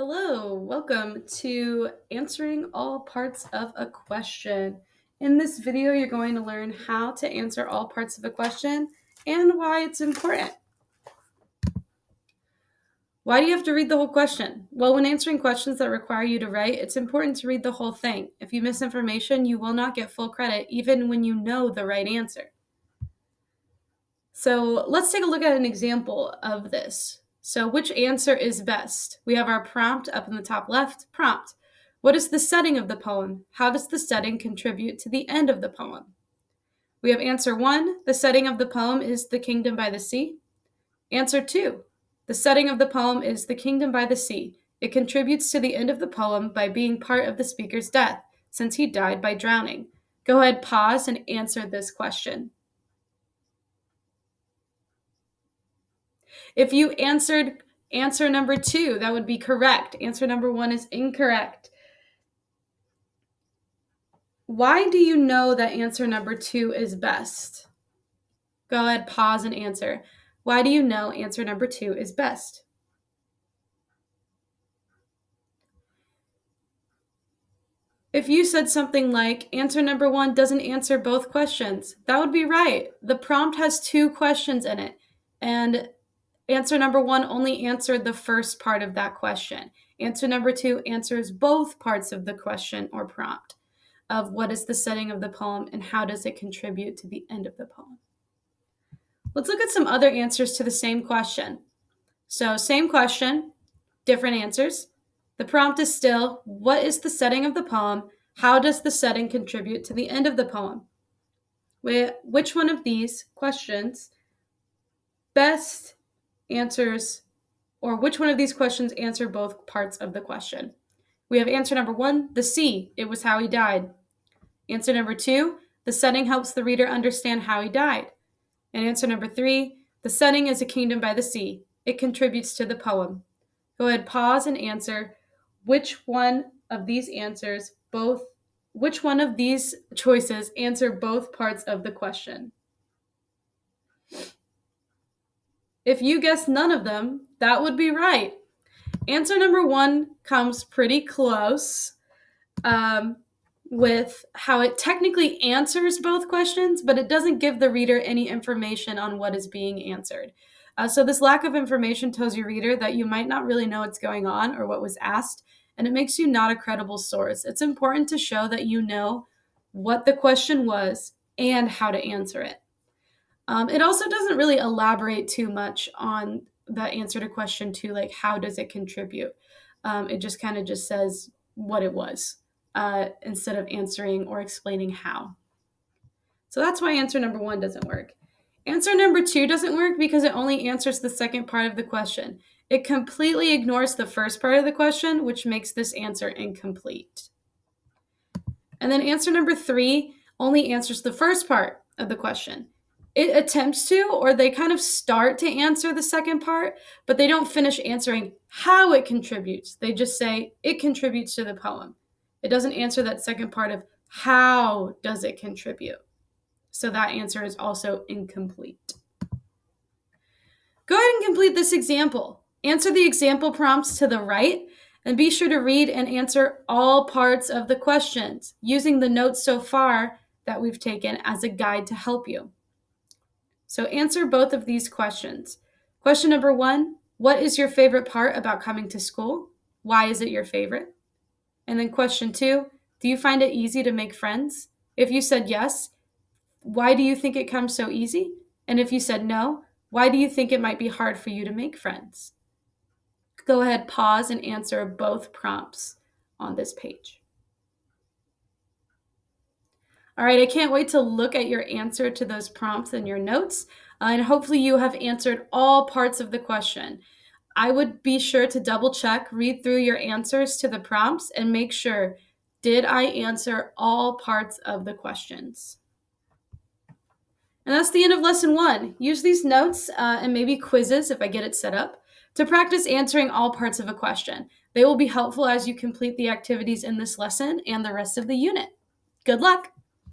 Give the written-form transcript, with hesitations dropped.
Hello, welcome to answering all parts of a question. In this video, you're going to learn how to answer all parts of a question and why it's important. Why do you have to read the whole question? Well, when answering questions that require you to write, it's important to read the whole thing. If you miss information, you will not get full credit, even when you know the right answer. So let's take a look at an example of this. So which answer is best? We have our prompt up in the top left. Prompt. What is the setting of the poem? How does the setting contribute to the end of the poem? We have answer 1. The setting of the poem is the kingdom by the sea. Answer 2. The setting of the poem is the kingdom by the sea. It contributes to the end of the poem by being part of the speaker's death, since he died by drowning. Go ahead, pause, and answer this question. If you answered answer number 2, that would be correct. Answer number 1 is incorrect. Why do you know that answer number 2 is best? Go ahead, pause and answer. Why do you know answer number 2 is best? If you said something like, answer number 1 doesn't answer both questions, that would be right. The prompt has 2 questions in it, and answer number 1 only answered the first part of that question. Answer number 2 answers both parts of the question or prompt of what is the setting of the poem and how does it contribute to the end of the poem. Let's look at some other answers to the same question. So same question, different answers. The prompt is still, what is the setting of the poem? How does the setting contribute to the end of the poem? Which one of these questions best answers, or which one of these questions answer both parts of the question? We have answer number 1, the sea. It was how he died. Answer number 2, the setting helps the reader understand how he died. And answer number 3, the setting is a kingdom by the sea. It contributes to the poem. Go ahead, pause and answer which one of these choices answer both parts of the question. If you guessed none of them, that would be right. Answer number 1 comes pretty close with how it technically answers both questions, but it doesn't give the reader any information on what is being answered. So this lack of information tells your reader that you might not really know what's going on or what was asked, and it makes you not a credible source. It's important to show that you know what the question was and how to answer it. It also doesn't really elaborate too much on the answer to question 2, like how does it contribute? It just kind of just says what it was instead of answering or explaining how. So that's why answer number 1 doesn't work. Answer number 2 doesn't work because it only answers the second part of the question. It completely ignores the first part of the question, which makes this answer incomplete. And then answer number 3 only answers the first part of the question. It attempts to, or they kind of start to answer the second part, but they don't finish answering how it contributes. They just say it contributes to the poem. It doesn't answer that second part of how does it contribute. So that answer is also incomplete. Go ahead and complete this example. Answer the example prompts to the right, and be sure to read and answer all parts of the questions, using the notes so far that we've taken as a guide to help you. So answer both of these questions. Question number 1, what is your favorite part about coming to school? Why is it your favorite? And then question 2, do you find it easy to make friends? If you said yes, why do you think it comes so easy? And if you said no, why do you think it might be hard for you to make friends? Go ahead, pause and answer both prompts on this page. All right, I can't wait to look at your answer to those prompts in your notes, and hopefully you have answered all parts of the question. I would be sure to double check, read through your answers to the prompts, and make sure, did I answer all parts of the questions? And that's the end of lesson 1. Use these notes and maybe quizzes if I get it set up to practice answering all parts of a question. They will be helpful as you complete the activities in this lesson and the rest of the unit. Good luck!